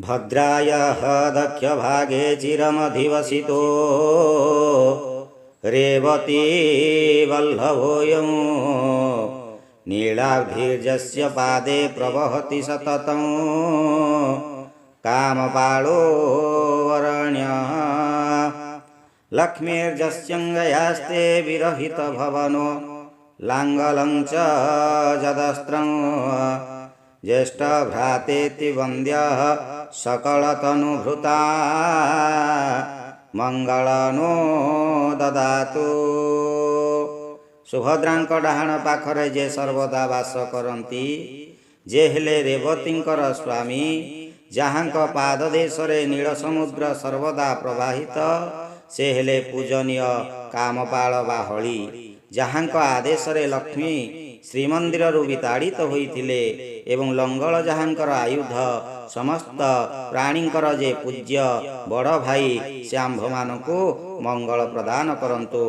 भद्रायाः दक्षभागे चिरमधिवसितो रेवती वल्लभोऽयं नीलाब्धिर्यस्य पादे प्रवहति सततं कामपालो वरण्यः लक्ष्मीर्यस्यङ्गयास्ते विरहितभवनो लाङ्गलं च जदस्त्रं ज्येष्ठभ्रातेति वन्द्यः सकलतनुभृता मंगलनो ददातु। सुभद्रांक डाहाण पाखरे जे सर्वदा वास करती जे हेले रेवतींकर स्वामी जहाँक पाद देशरे नील समुद्र सर्वदा प्रवाहित से हेले पूजनीय कामपाल बा हळी जहाँक आदेशरे लक्ष्मी श्रीमंदिर विताड़ित होइथिले एवं लंगल जहाँकर आयुध समस्त प्राणींकर जे पूज्य बड़ भाई से आंभमानकु मंगल प्रदान करंतु।